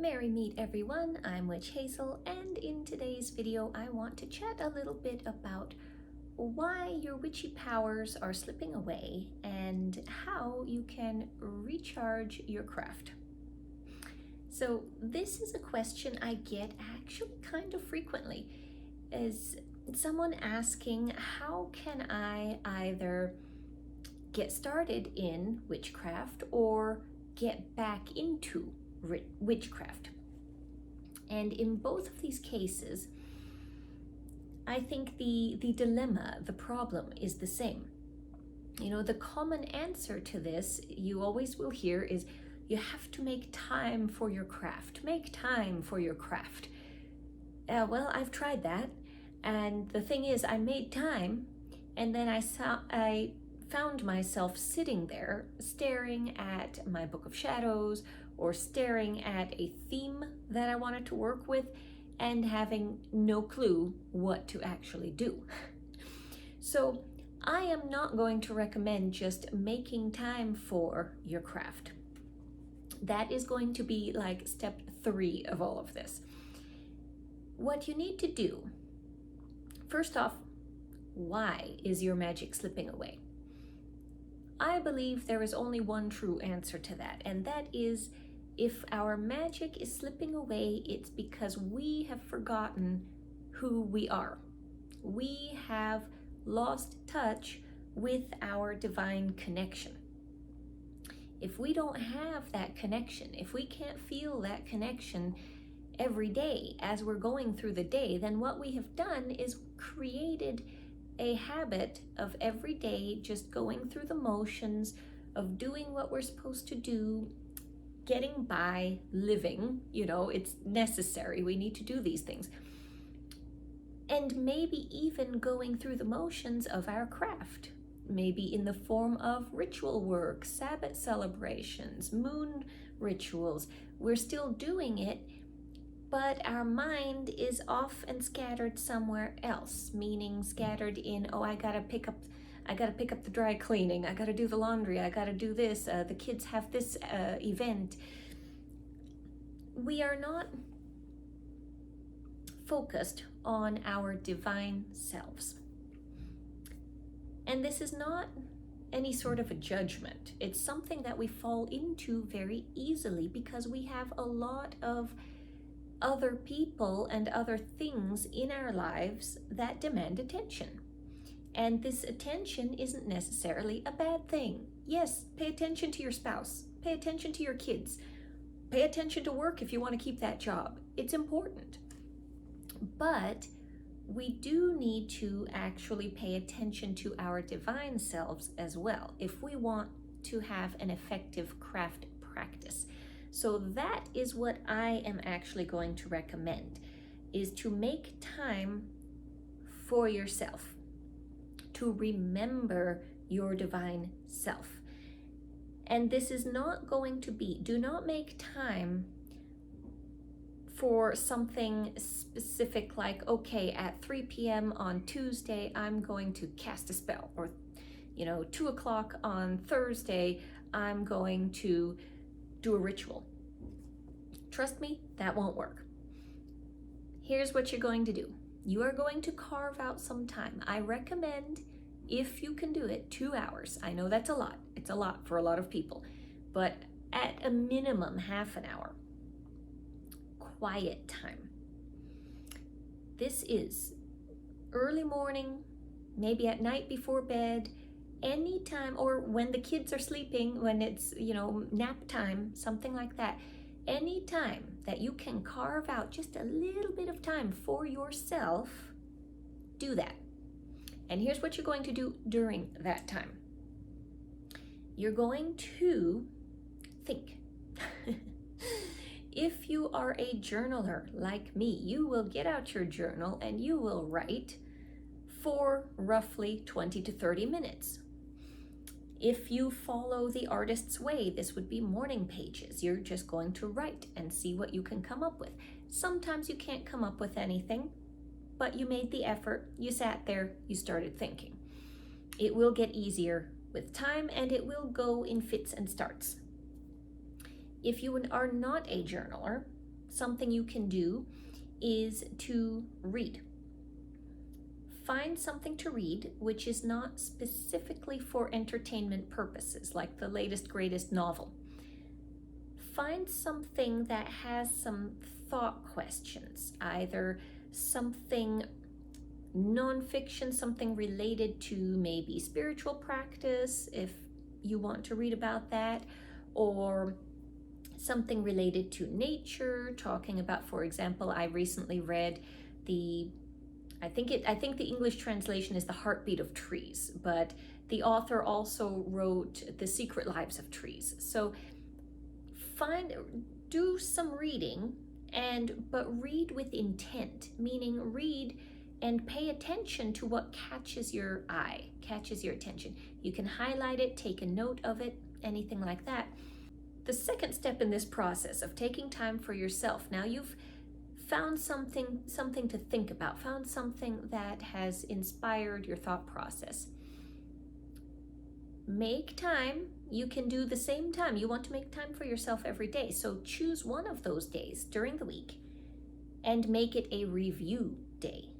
Merry meet everyone, I'm Witch Hazel, and in today's video I want to chat a little bit about why your witchy powers are slipping away and how you can recharge your craft. So this is a question I get actually kind of frequently, is someone asking how can I either get started in witchcraft or get back into witchcraft. And in both of these cases, I think the dilemma, the problem is the same. You know, the common answer to this you always will hear is you have to make time for your craft. Make time for your craft. Well, I've tried that. And the thing is, I made time and then I found myself sitting there staring at my Book of Shadows or staring at a theme that I wanted to work with and having no clue what to actually do. So I am not going to recommend just making time for your craft. That is going to be like step 3 of all of this. What you need to do, first off, why is your magic slipping away? I believe there is only one true answer to that, and that is if our magic is slipping away, it's because we have forgotten who we are. We have lost touch with our divine connection. If we don't have that connection, if we can't feel that connection every day as we're going through the day, then what we have done is created a habit of every day just going through the motions of doing what we're supposed to do, getting by, living. You know, it's necessary. We need to do these things. And maybe even going through the motions of our craft, maybe in the form of ritual work, Sabbath celebrations, moon rituals. We're still doing it, but our mind is off and scattered somewhere else, meaning scattered in, oh, I gotta pick up the dry cleaning, I gotta do the laundry, I gotta do this, the kids have this event. We are not focused on our divine selves. And this is not any sort of a judgment. It's something that we fall into very easily because we have a lot of other people and other things in our lives that demand attention. And this attention isn't necessarily a bad thing. Yes, pay attention to your spouse, pay attention to your kids, pay attention to work if you want to keep that job. It's important. But we do need to actually pay attention to our divine selves as well if we want to have an effective craft practice. So that is what I am actually going to recommend, is to make time for yourself, to remember your divine self. And this is not going to be, do not make time for something specific like, okay, at 3 p.m. on Tuesday, I'm going to cast a spell, or, 2 o'clock on Thursday, I'm going to do a ritual. Trust me, that won't work. Here's what you're going to do. You are going to carve out some time. I recommend, if you can do it, 2 hours. I know that's a lot. It's a lot for a lot of people. But at a minimum, half an hour. Quiet time. This is early morning, maybe at night before bed, anytime, or when the kids are sleeping, when it's, nap time, something like that. Any time that you can carve out just a little bit of time for yourself, do that. And here's what you're going to do during that time. You're going to think. If you are a journaler like me, you will get out your journal and you will write for roughly 20 to 30 minutes. If you follow the artist's way, this would be morning pages. You're just going to write and see what you can come up with. Sometimes you can't come up with anything, but you made the effort, you sat there, you started thinking. It will get easier with time and it will go in fits and starts. If you are not a journaler, something you can do is to read. Find something to read which is not specifically for entertainment purposes, like the latest, greatest novel. Find something that has some thought questions, either something nonfiction, something related to maybe spiritual practice, if you want to read about that, or something related to nature, talking about, for example, I recently read I think the English translation is The Heartbeat of Trees, but the author also wrote The Secret Lives of Trees. So do some reading, but read with intent, meaning read and pay attention to what catches your eye, catches your attention. You can highlight it, take a note of it, anything like that. The second step in this process of taking time for yourself, now you've found something to think about, found something that has inspired your thought process. Make time. You can do the same time. You want to make time for yourself every day. So choose one of those days during the week and make it a review day.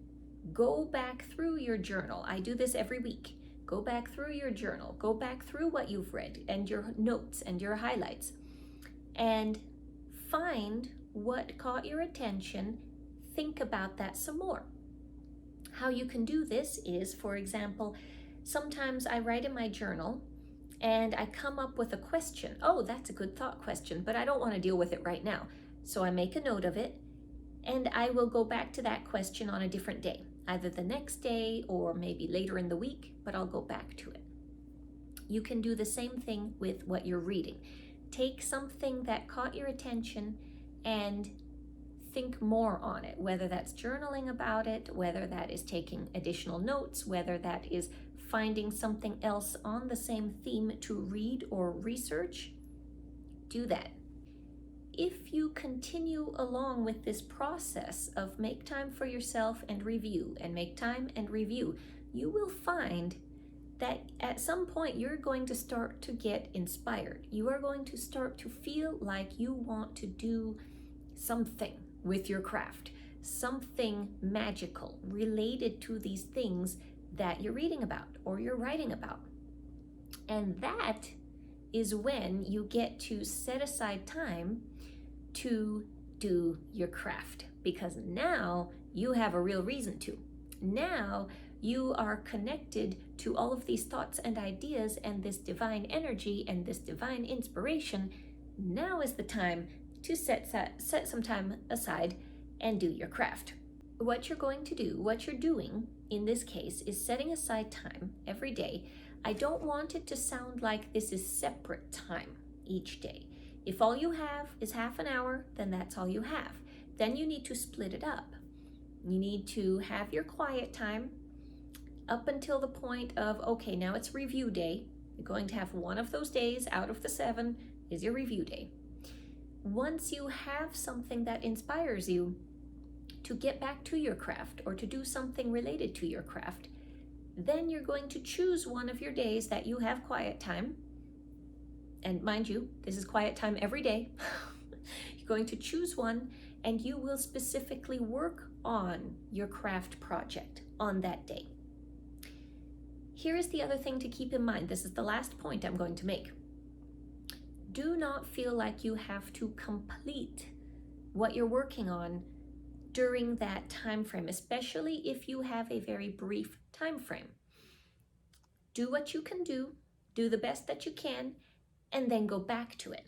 Go back through your journal. I do this every week. Go back through your journal. Go back through what you've read and your notes and your highlights, and find what caught your attention. Think about that some more. How you can do this is, for example, sometimes I write in my journal and I come up with a question. Oh, that's a good thought question, but I don't want to deal with it right now. So I make a note of it and I will go back to that question on a different day, either the next day or maybe later in the week, but I'll go back to it. You can do the same thing with what you're reading. Take something that caught your attention and think more on it, whether that's journaling about it, whether that is taking additional notes, whether that is finding something else on the same theme to read or research. Do that. If you continue along with this process of make time for yourself and review, and make time and review, you will find that at some point you're going to start to get inspired. You are going to start to feel like you want to do something with your craft, something magical related to these things that you're reading about or you're writing about. And that is when you get to set aside time to do your craft, because now you have a real reason to. Now you are connected to all of these thoughts and ideas and this divine energy and this divine inspiration. Now is the time to set some time aside and do your craft. What you're going to do, what you're doing in this case, is setting aside time every day. I don't want it to sound like this is separate time each day. If all you have is half an hour, then that's all you have. Then you need to split it up. You need to have your quiet time up until the point of, okay, now it's review day. You're going to have one of those days out of the 7 is your review day. Once you have something that inspires you to get back to your craft or to do something related to your craft, then you're going to choose one of your days that you have quiet time. And mind you, this is quiet time every day. You're going to choose one and you will specifically work on your craft project on that day. Here is the other thing to keep in mind. This is the last point I'm going to make. Do not feel like you have to complete what you're working on during that time frame, especially if you have a very brief time frame. Do what you can do the best that you can, and then go back to it.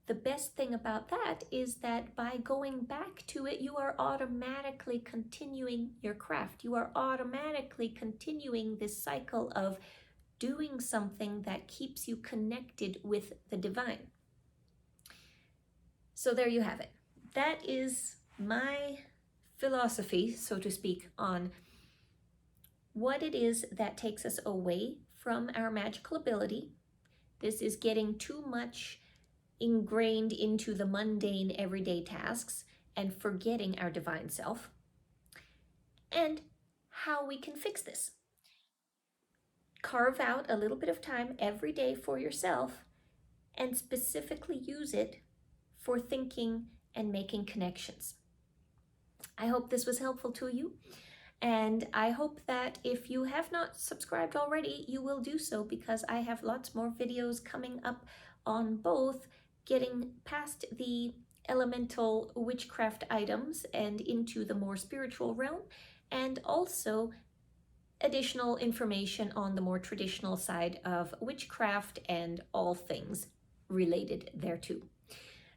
The best thing about that is that by going back to it, you are automatically continuing your craft. You are automatically continuing this cycle of doing something that keeps you connected with the divine. So there you have it. That is my philosophy, so to speak, on what it is that takes us away from our magical ability. This is getting too much ingrained into the mundane everyday tasks and forgetting our divine self, and how we can fix this. Carve out a little bit of time every day for yourself and specifically use it for thinking and making connections. I hope this was helpful to you, and I hope that if you have not subscribed already, you will do so, because I have lots more videos coming up on both getting past the elemental witchcraft items and into the more spiritual realm, and also additional information on the more traditional side of witchcraft and all things related thereto.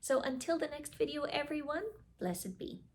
So until the next video, everyone, blessed be.